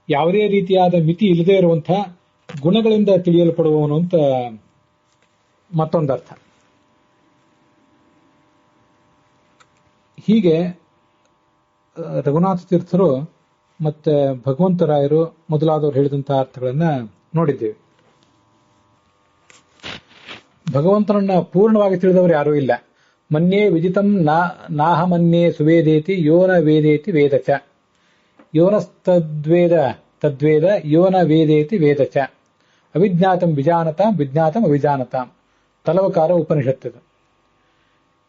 Speaker 1: ಯಾವುದೇ ರೀತಿಯಾದ ಮಿತಿ ಇಲ್ಲದೆ ಇರುವಂತಹ ಗುಣಗಳಿಂದ ತಿಳಿಯಲ್ಪಡುವವನು ಅಂತ ಮತ್ತೊಂದರ್ಥ. ಹೀಗೆ ರಘುನಾಥ ತೀರ್ಥರು ಮತ್ತೆ ಭಗವಂತರಾಯರು ಮೊದಲಾದವರು ಹೇಳಿದಂತಹ ಅರ್ಥಗಳನ್ನ ನೋಡಿದ್ದೇವೆ. ಭಗವಂತನನ್ನ ಪೂರ್ಣವಾಗಿ ತಿಳಿದವರು ಯಾರೂ ಇಲ್ಲ. ಮನ್ಯೇ ವಿದಿತಂ ನಾಹ ಮನ್ಯೇ ಸುವೇದೇತಿ ಯೋನ ವೇದೇತಿ ವೇದಚ. ಯೋನಸ್ತದ್ವೇದ ತದ್ವೇದ ಯೋನ ವೇದೇತಿ ವೇದ ಚ ಅವಿಜ್ಞಾತಂ ವಿಜಾನತಾಂ ವಿಜ್ಞಾತಂ ಅವಿಜಾನತಾಂ. ತಲವಕಾರ ಉಪನಿಷತ್ತಿದು.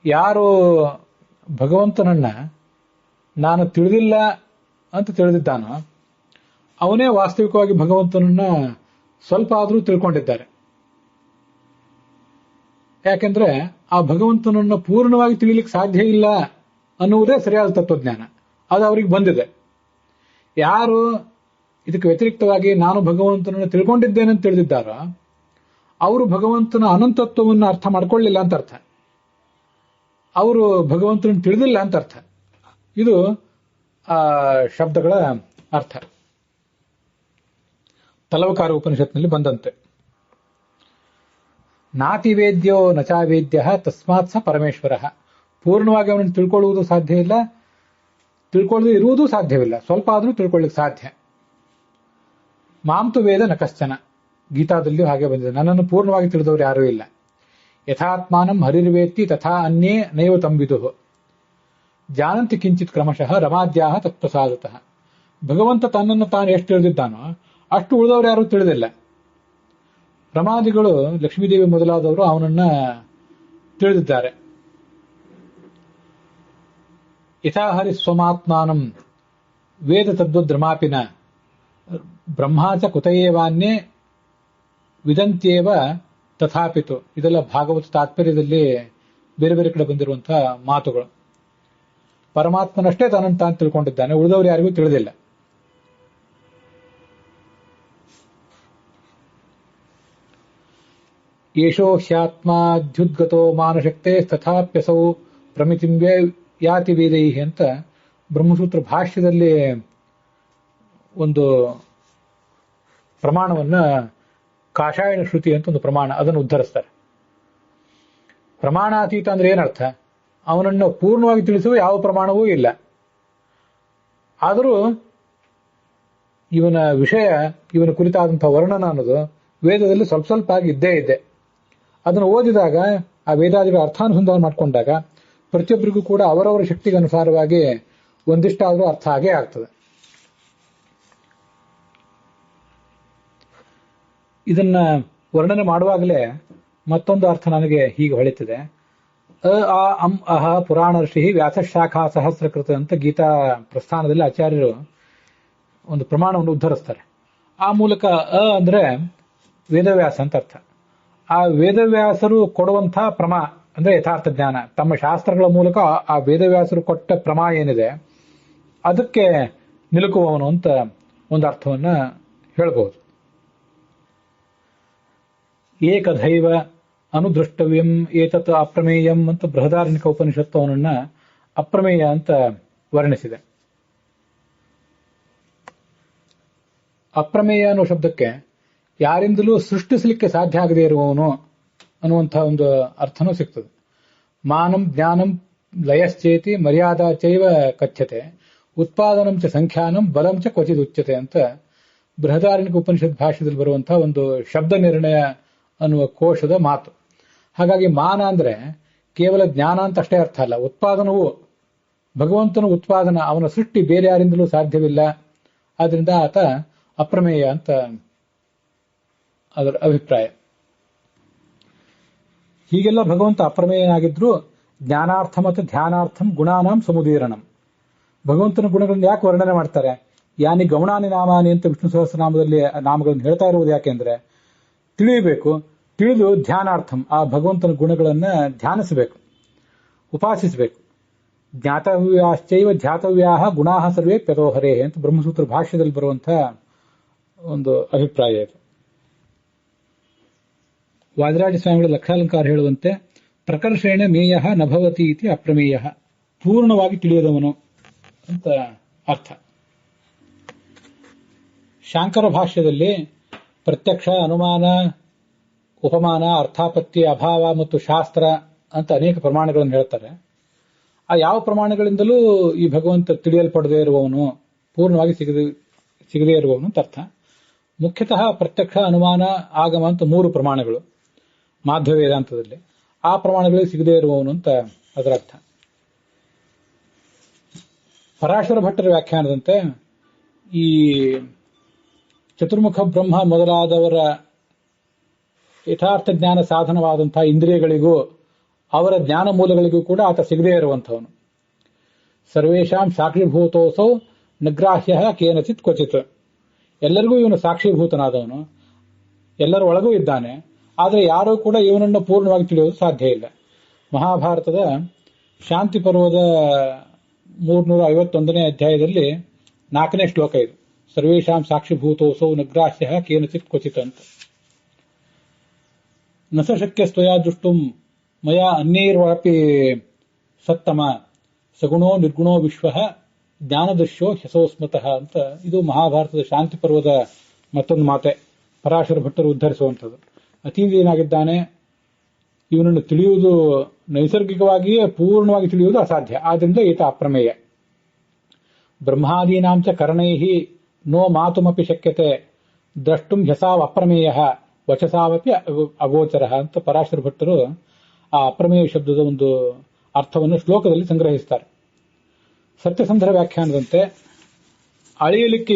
Speaker 1: ಯಾರು ಭಗವಂತನನ್ನ ನಾನು ತಿಳಿದಿಲ್ಲ ಅಂತ ತಿಳಿದಿದ್ದಾನೋ ಅವನೇ ವಾಸ್ತವಿಕವಾಗಿ ಭಗವಂತನನ್ನ ಸ್ವಲ್ಪ ಆದರೂ ತಿಳ್ಕೊಂಡಿದ್ದಾರೆ. ಯಾಕೆಂದ್ರೆ ಆ ಭಗವಂತನನ್ನ ಪೂರ್ಣವಾಗಿ ತಿಳಿಲಿಕ್ಕೆ ಸಾಧ್ಯ ಇಲ್ಲ ಅನ್ನುವುದೇ ಸರಿಯಾದ ತತ್ವಜ್ಞಾನ. ಅದು ಅವರಿಗೆ ಬಂದಿದೆ. ಯಾರು ಇದಕ್ಕೆ ವ್ಯತಿರಿಕ್ತವಾಗಿ ನಾನು ಭಗವಂತನನ್ನು ತಿಳ್ಕೊಂಡಿದ್ದೇನೆ ಅಂತ ತಿಳಿದಿದ್ದಾರೋ ಅವರು ಭಗವಂತನ ಅನಂತತ್ವವನ್ನು ಅರ್ಥ ಮಾಡ್ಕೊಳ್ಳಿಲ್ಲ ಅಂತ ಅರ್ಥ. ಅವರು ಭಗವಂತನನ್ನು ತಿಳಿದಿಲ್ಲ ಅಂತ ಅರ್ಥ. ಇದು ಆ ಶಬ್ದಗಳ ಅರ್ಥ. ತಲವಕಾರ ಉಪನಿಷತ್ನಲ್ಲಿ ಬಂದಂತೆ. ನಾತಿವೇದ್ಯೋ ನಚಾವೇದ್ಯ ತಸ್ಮಾತ್ ಸ ಪರಮೇಶ್ವರ. ಪೂರ್ಣವಾಗಿ ಅವನನ್ನು ತಿಳ್ಕೊಳ್ಳುವುದು ಸಾಧ್ಯ ಇಲ್ಲ, ತಿಳ್ಕೊಳ್ಳದೆ ಇರುವುದೂ ಸಾಧ್ಯವಿಲ್ಲ. ಸ್ವಲ್ಪ ಆದರೂ ತಿಳ್ಕೊಳ್ಳಿಕ್ಕೆ ಸಾಧ್ಯ. ಮಾಂತು ವೇದ ನ ಕಶ್ಚನ. ಗೀತಾದಲ್ಲಿಯೂ ಹಾಗೆ ಬಂದಿದೆ. ನನ್ನನ್ನು ಪೂರ್ಣವಾಗಿ ತಿಳಿದವರು ಯಾರೂ ಇಲ್ಲ. ಯಥಾತ್ಮಾನಂ ಹರಿರ್ವೇತ್ತಿ ತಥಾ ಅನ್ಯೇ ನೈವ ತಂಬಿದು ಜಾನಂತಿ ಕಿಂಚಿತ್ ಕ್ರಮಶಃ ರಮಾದ್ಯಾಹ ತತ್ಪ್ರಸಾದತಃ. ಭಗವಂತ ತನ್ನನ್ನು ತಾನು ಎಷ್ಟು ತಿಳಿದಿದ್ದಾನೋ ಅಷ್ಟು ಉಳಿದವರು ಯಾರೂ ತಿಳಿದಿಲ್ಲ. ರಮಾದಿಗಳು, ಲಕ್ಷ್ಮೀದೇವಿ ಮೊದಲಾದವರು ಅವನನ್ನ ತಿಳಿದಿದ್ದಾರೆ. ಯಥಾಹರಿ ಸ್ವಮಾತ್ಮಾನಂ ವೇದ ತದ್ವದ್ರಮಾಪಿನ ಬ್ರಹ್ಮಾಚ ಕುತಯೇವಾನ್ಯೇ ವಿದಂತ್ಯೇವ ತಥಾಪಿತು. ಇದೆಲ್ಲ ಭಾಗವತ ತಾತ್ಪರ್ಯದಲ್ಲಿ ಬೇರೆ ಬೇರೆ ಕಡೆ ಬಂದಿರುವಂತಹ ಮಾತುಗಳು. ಪರಮಾತ್ಮನಷ್ಟೇ ತನ್ನನ್ನು ತಾನು ತಿಳ್ಕೊಂಡಿದ್ದಾನೆ, ಉಳಿದವರು ಯಾರಿಗೂ ತಿಳಿದಿಲ್ಲ. ಯೇಷೋ ಹ್ಯಾತ್ಮಾಧ್ಯುದ್ಗತೋ ಮಾನಶಕ್ತೆ ತಥಾಪ್ಯಸೌ ಪ್ರಮಿತಿಂಬೆ ಯಾತಿ ವೇದೈಹಿ ಅಂತ ಬ್ರಹ್ಮಸೂತ್ರ ಭಾಷ್ಯದಲ್ಲಿ ಒಂದು ಪ್ರಮಾಣವನ್ನ, ಕಾಷಾಯಣ ಶ್ರುತಿ ಅಂತ ಒಂದು ಪ್ರಮಾಣ, ಅದನ್ನು ಉದ್ಧರಿಸ್ತಾರೆ. ಪ್ರಮಾಣಾತೀತ ಅಂದ್ರೆ ಏನರ್ಥ? ಅವನನ್ನು ಪೂರ್ಣವಾಗಿ ತಿಳಿಸುವ ಯಾವ ಪ್ರಮಾಣವೂ ಇಲ್ಲ. ಆದರೂ ಇವನ ವಿಷಯ, ಇವನ ಕುರಿತಾದಂತಹ ವರ್ಣನ ಅನ್ನೋದು ವೇದದಲ್ಲಿ ಸ್ವಲ್ಪ ಸ್ವಲ್ಪ ಆಗಿ ಇದ್ದೇ ಇದೆ. ಅದನ್ನು ಓದಿದಾಗ, ಆ ವೇದಾದಿಗಳ ಅರ್ಥಾನುಸಂಧಾನ ಮಾಡಿಕೊಂಡಾಗ ಪ್ರತಿಯೊಬ್ಬರಿಗೂ ಕೂಡ ಅವರವರ ಶಕ್ತಿಗೆ ಅನುಸಾರವಾಗಿ ಒಂದಿಷ್ಟಾದರೂ ಅರ್ಥ ಆಗೇ ಆಗ್ತದೆ. ಇದನ್ನ ವರ್ಣನೆ ಮಾಡುವಾಗಲೇ ಮತ್ತೊಂದು ಅರ್ಥ ನನಗೆ ಹೀಗೆ ಹೊಳಿತಿದೆ. ಆ ಅಂ ಅಹ ಪುರಾಣ ಋಷಿ ವ್ಯಾಸಶಾಖಾ ಸಹಸ್ರಕೃತ ಅಂತ ಗೀತಾ ಪ್ರಸ್ಥಾನದಲ್ಲಿ ಆಚಾರ್ಯರು ಒಂದು ಪ್ರಮಾಣವನ್ನು ಉದ್ಧರಿಸ್ತಾರೆ. ಆ ಮೂಲಕ ಅಂದ್ರೆ ವೇದವ್ಯಾಸ ಅಂತ ಅರ್ಥ. ಆ ವೇದವ್ಯಾಸರು ಕೊಡುವಂತಹ ಪ್ರಮಾ ಅಂದ್ರೆ ಯಥಾರ್ಥ ಜ್ಞಾನ. ತಮ್ಮ ಶಾಸ್ತ್ರಗಳ ಮೂಲಕ ಆ ವೇದವ್ಯಾಸರು ಕೊಟ್ಟ ಪ್ರಮಾ ಏನಿದೆ ಅದಕ್ಕೆ ನಿಲುಕುವವನು ಅಂತ ಒಂದು ಅರ್ಥವನ್ನ ಹೇಳಬಹುದು. ಏಕದೈವ ಅನುದೃಷ್ಟವ್ಯಂ ಏತತ್ ಅಪ್ರಮೇಯಂ ಅಂತ ಬೃಹದಾರಣ್ಯಕ ಉಪನಿಷತ್ತು ಅವನನ್ನ ಅಪ್ರಮೇಯ ಅಂತ ವರ್ಣಿಸಿದೆ. ಅಪ್ರಮೇಯ ಅನ್ನೋ ಶಬ್ದಕ್ಕೆ ಯಾರಿಂದಲೂ ಸೃಷ್ಟಿಸಲಿಕ್ಕೆ ಸಾಧ್ಯ ಆಗದೇ ಇರುವವನು ಅನ್ನುವಂತಹ ಒಂದು ಅರ್ಥನೂ ಸಿಗ್ತದೆ. ಮಾನಂ ಜ್ಞಾನಂ ಲಯಶ್ಚೇತಿ ಮರ್ಯಾದಾ ಚೈವ ಕಥ್ಯತೆ ಉತ್ಪಾದನಂ ಚ ಸಂಖ್ಯಾನಂ ಬಲಂ ಚ ಕ್ವಚಿತ್ ಉಚ್ಯತೆ ಅಂತ ಬೃಹದಾರಣ್ಯಕ ಉಪನಿಷತ್ ಭಾಷ್ಯದಲ್ಲಿ ಬರುವಂತಹ ಒಂದು ಶಬ್ದ ನಿರ್ಣಯ ಅನ್ನುವ ಕೋಶದ ಮಾತು. ಹಾಗಾಗಿ ಮಾನ ಅಂದ್ರೆ ಕೇವಲ ಜ್ಞಾನ ಅಂತ ಅಷ್ಟೇ ಅರ್ಥ ಅಲ್ಲ, ಉತ್ಪಾದನವು ಭಗವಂತನ ಉತ್ಪಾದನ, ಅವನ ಸೃಷ್ಟಿ ಬೇರೆ ಯಾರಿಂದಲೂ ಸಾಧ್ಯವಿಲ್ಲ. ಆದ್ರಿಂದ ಆತ ಅಪ್ರಮೇಯ ಅಂತ ಅದರ ಅಭಿಪ್ರಾಯ. ಹೀಗೆಲ್ಲ ಭಗವಂತ ಅಪ್ರಮೇಯನಾಗಿದ್ರು ಜ್ಞಾನಾರ್ಥ ಮತ್ತು ಧ್ಯಾನಾರ್ಥಂ ಗುಣಾನಾಂ ಸಮುದೀರಣಂ. ಭಗವಂತನ ಗುಣಗಳನ್ನು ಯಾಕೆ ವರ್ಣನೆ ಮಾಡ್ತಾರೆ? ಯಾನಿ ಗೌಣಾನಿ ನಾಮಾನಿ ಅಂತ ವಿಷ್ಣು ಸಹಸ್ರನಾಮದಲ್ಲಿ ನಾಮಗಳನ್ನು ಹೇಳ್ತಾ ಇರುವುದು ಯಾಕೆಂದ್ರೆ ತಿಳಿಯಬೇಕು, ತಿಳಿದು ಧ್ಯಾನಾರ್ಥಂ ಆ ಭಗವಂತನ ಗುಣಗಳನ್ನ ಧ್ಯಾನಿಸಬೇಕು, ಉಪಾಸಿಸಬೇಕು. ಜ್ಞಾತವ್ಯಾಶ್ಚೈವ ಧ್ಯಾತವ್ಯಾಹ ಗುಣಾಹ ಸರ್ವೇ ಪ್ಯತೋಹರೇ ಅಂತ ಬ್ರಹ್ಮಸೂತ್ರ ಭಾಷ್ಯದಲ್ಲಿ ಬರುವಂತಹ ಒಂದು ಅಭಿಪ್ರಾಯ ಇದು. ವಾದಿರಾಜ ಸ್ವಾಮಿಗಳ ಲಕ್ಷಾಲಂಕಾರ ಹೇಳುವಂತೆ ಪ್ರಕರ್ಷೇಣ ಮೇಯ ನಭವತಿ ಇತಿ ಅಪ್ರಮೇಯ, ಪೂರ್ಣವಾಗಿ ತಿಳಿಯದವನು ಅಂತ ಅರ್ಥ. ಶಾಂಕರ ಭಾಷ್ಯದಲ್ಲಿ ಪ್ರತ್ಯಕ್ಷ, ಅನುಮಾನ, ಉಪಮಾನ, ಅರ್ಥಾಪತ್ತಿ, ಅಭಾವ ಮತ್ತು ಶಾಸ್ತ್ರ ಅಂತ ಅನೇಕ ಪ್ರಮಾಣಗಳನ್ನು ಹೇಳ್ತಾರೆ. ಆ ಯಾವ ಪ್ರಮಾಣಗಳಿಂದಲೂ ಈ ಭಗವಂತ ತಿಳಿಯಲ್ಪಡದೇ ಇರುವವನು, ಪೂರ್ಣವಾಗಿ ಸಿಗದೇ ಇರುವವನು ಅಂತ ಅರ್ಥ. ಮುಖ್ಯತಃ ಪ್ರತ್ಯಕ್ಷ, ಅನುಮಾನ, ಆಗಮ ಅಂತ 3 ಪ್ರಮಾಣಗಳು ಮಾಧ್ವ ವೇದಾಂತದಲ್ಲಿ. ಆ ಪ್ರಮಾಣಗಳಿಗೆ ಸಿಗದೇ ಇರುವವನು ಅಂತ ಅದರ ಅರ್ಥ. ಪರಾಶರ ಭಟ್ಟರ ವ್ಯಾಖ್ಯಾನದಂತೆ ಈ ಚತುರ್ಮುಖ ಬ್ರಹ್ಮ ಮೊದಲಾದವರ ಯಥಾರ್ಥ ಜ್ಞಾನ ಸಾಧನವಾದಂತಹ ಇಂದ್ರಿಯಗಳಿಗೂ ಅವರ ಜ್ಞಾನ ಮೂಲಗಳಿಗೂ ಕೂಡ ಆತ ಸಿಗದೇ ಇರುವಂಥವನು. ಸರ್ವೇಷಾಂ ಸಾಕ್ಷಿಭೂತೋಸೌ ನಗ್ರಾಹ್ಯ ಕೇನಚಿತ್ ಕ್ವಚಿತ್. ಎಲ್ಲರಿಗೂ ಇವನು ಸಾಕ್ಷಿಭೂತನಾದವನು, ಎಲ್ಲರ ಒಳಗೂ ಇದ್ದಾನೆ. ಆದರೆ ಯಾರೂ ಕೂಡ ಇವನನ್ನು ಪೂರ್ಣವಾಗಿ ತಿಳಿಯೋದು ಸಾಧ್ಯ ಇಲ್ಲ. ಮಹಾಭಾರತದ ಶಾಂತಿ ಪರ್ವದ 351ನೇ ಅಧ್ಯಾಯದಲ್ಲಿ 4ನೇ ಶ್ಲೋಕ ಇದು. ಸರ್ವೇಷಾಂ ಸಾಕ್ಷಿಭೂತೋಸೌ ನಗ್ರಾಹ್ಯ ಕೇನಚಿತ್ ಕ್ವಚಿತ್ ಅಂತ. ನ ಸ ಶಕ್ಯಸ್ತ್ವಯಾ ದೃಷ್ಟುಂ ಮಯಾ ಅನ್ಯೈರ್ವಾಪಿ ಸತ್ತಮ ಸಗುಣೋ ನಿರ್ಗುಣೋ ವಿಶ್ವಃ ಜ್ಞಾನದೃಶ್ಯೋ ಹ್ಯಸೋಸ್ಮತಃ ಅಂತ. ಇದು ಮಹಾಭಾರತದ ಶಾಂತಿ ಪರ್ವದ ಮತ್ತೊಂದು ಮಾತೆ. ಪರಾಶರ ಭಟ್ಟರು ಉದ್ಧರಿಸುವಂಥದ್ದು. ಅತೀಂದ್ರ ಏನಾಗಿದ್ದಾನೆ, ಇವನನ್ನು ತಿಳಿಯುವುದು ನೈಸರ್ಗಿಕವಾಗಿಯೇ ಪೂರ್ಣವಾಗಿ ತಿಳಿಯುವುದು ಅಸಾಧ್ಯ. ಆದ್ದರಿಂದ ಈತ ಅಪ್ರಮೇಯ. ಬ್ರಹ್ಮಾದೀನಾಂಚ ಕರ್ಣೈಃ ನೋ ಮಾತುಮಪಿ ಶಕ್ಯತೆ ದ್ರಷ್ಟುಂ ಹ್ಯಸಾವ್ ಅಪ್ರಮೇಯ ವಚಸಾವಪಿ ಅಗೋಚರ ಅಂತ ಪರಾಶರ ಭಟ್ಟರು ಆ ಅಪ್ರಮೇಯ ಶಬ್ದದ ಒಂದು ಅರ್ಥವನ್ನು ಶ್ಲೋಕದಲ್ಲಿ ಸಂಗ್ರಹಿಸುತ್ತಾರೆ. ಸತ್ಯಸಂಧರ ವ್ಯಾಖ್ಯಾನದಂತೆ ಅಳೆಯಲಿಕ್ಕೆ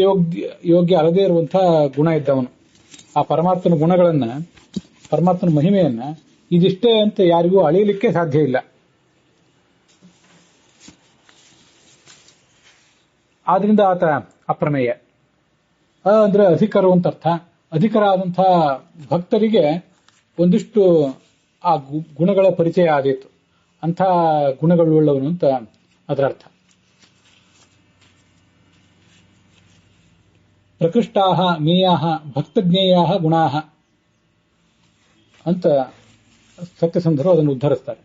Speaker 1: ಯೋಗ್ಯ ಅಲ್ಲದೇ ಇರುವಂತಹ ಗುಣ ಇದ್ದವನು. ಆ ಪರಮಾತ್ಮನ ಗುಣಗಳನ್ನ, ಪರಮಾತ್ಮನ ಮಹಿಮೆಯನ್ನ ಇದಿಷ್ಟೇ ಅಂತ ಯಾರಿಗೂ ಅಳೆಯಲಿಕ್ಕೆ ಸಾಧ್ಯ ಇಲ್ಲ. ಆದ್ರಿಂದ ಆತ ಅಪ್ರಮೇಯ. ಅಂದ್ರೆ ಅಧಿಕರು ಅಂತ ಅರ್ಥ. ಅಧಿಕರ ಆದಂತಹ ಭಕ್ತರಿಗೆ ಒಂದಿಷ್ಟು ಆ ಗುಣಗಳ ಪರಿಚಯ ಆದೀತು. ಅಂಥ ಗುಣಗಳುಳ್ಳವನು ಅಂತ ಅದರ ಅರ್ಥ. ಪ್ರಕೃಷ್ಟಾಹ ಮೇಯಾಹ ಭಕ್ತಜ್ಞೇಯಾಹ ಗುಣಾಹ ಅಂತ ಸತ್ಯಸಂಧರು ಅದನ್ನು ಉದ್ಧರಿಸ್ತಾರೆ.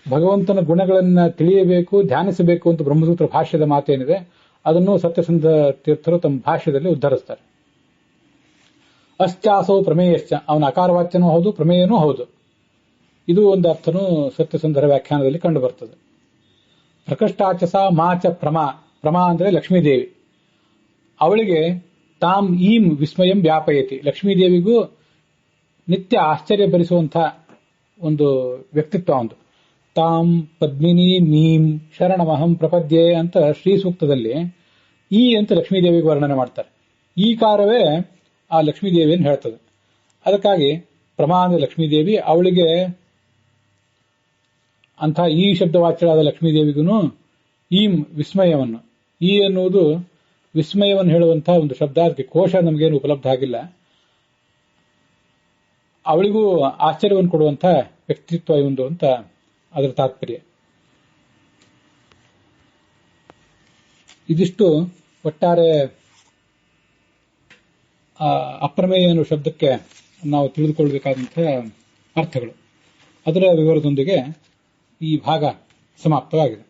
Speaker 1: ಭಗವಂತನ ಗುಣಗಳನ್ನ ತಿಳಿಯಬೇಕು, ಧ್ಯಾನಿಸಬೇಕು ಅಂತ ಬ್ರಹ್ಮಸೂತ್ರ ಭಾಷ್ಯದ ಮಾತೇನಿದೆ ಅದನ್ನು ಸತ್ಯಸಂಧ ತೀರ್ಥರು ತಮ್ಮ ಭಾಷ್ಯದಲ್ಲಿ ಉದ್ಧರಿಸ್ತಾರೆ. ಅಶ್ಚಾಸೋ ಪ್ರಮೇಯಶ್ಚ, ಅವನ ಅಕಾರವಾಚ್ಯನೂ ಹೌದು, ಪ್ರಮೇಯನೂ ಹೌದು. ಇದು ಒಂದು ಅರ್ಥನೂ ಸತ್ಯಸಂಧರ ವ್ಯಾಖ್ಯಾನದಲ್ಲಿ ಕಂಡು ಬರ್ತದೆ. ಪ್ರಕೃಷ್ಟಾಚಸ ಮಾಚ ಪ್ರಮಾ. ಪ್ರಮಾ ಅಂದ್ರೆ ಲಕ್ಷ್ಮೀದೇವಿ. ಅವಳಿಗೆ ತಾಮ್ ಈಂ ವಿಸ್ಮಯಂ ವ್ಯಾಪಯತಿ. ಲಕ್ಷ್ಮೀದೇವಿಗೂ ನಿತ್ಯ ಆಶ್ಚರ್ಯ ಭರಿಸುವಂಥ ಒಂದು ವ್ಯಕ್ತಿತ್ವ ಒಂದು. ತಾಂ ಪದ್ಮಿನಿ ಮೀಂ ಶರಣಮಹಂ ಪ್ರಪದ್ಯೆ ಅಂತ ಶ್ರೀ ಸೂಕ್ತದಲ್ಲಿ ಈ ಅಂತ ಲಕ್ಷ್ಮೀದೇವಿಗೆ ವರ್ಣನೆ ಮಾಡ್ತಾರೆ. ಈ ಕಾರವೇ ಆ ಲಕ್ಷ್ಮೀದೇವಿಯನ್ನು ಹೇಳ್ತದೆ. ಅದಕ್ಕಾಗಿ ಪ್ರಮಾ ಅಂದ್ರೆ ಲಕ್ಷ್ಮೀದೇವಿ. ಅವಳಿಗೆ ಅಂಥ ಈ ಶಬ್ದವಾಚ್ಯಳಾದ ಲಕ್ಷ್ಮೀದೇವಿಗೂ ಈಂ ವಿಸ್ಮಯವನ್ನು, ಈ ಎನ್ನುವುದು ವಿಸ್ಮಯವನ್ನು ಹೇಳುವಂತಹ ಒಂದು ಶಬ್ದ. ಅದಕ್ಕೆ ಕೋಶ ನಮಗೇನು ಉಪಲಬ್ಧ ಆಗಿಲ್ಲ. ಅವಳಿಗೂ ಆಶ್ಚರ್ಯವನ್ನು ಕೊಡುವಂಥ ವ್ಯಕ್ತಿತ್ವ ಇವಂದು ಅಂತ ಅದರ ತಾತ್ಪರ್ಯ. ಇದಿಷ್ಟು ಒಟ್ಟಾರೆ ಅಪ್ರಮೇಯ ಎನ್ನುವ ಶಬ್ದಕ್ಕೆ ನಾವು ತಿಳಿದುಕೊಳ್ಳಬೇಕಾದಂತಹ ಅರ್ಥಗಳು. ಅದರ ವಿವರದೊಂದಿಗೆ ಈ ಭಾಗ ಸಮಾಪ್ತವಾಗಿದೆ.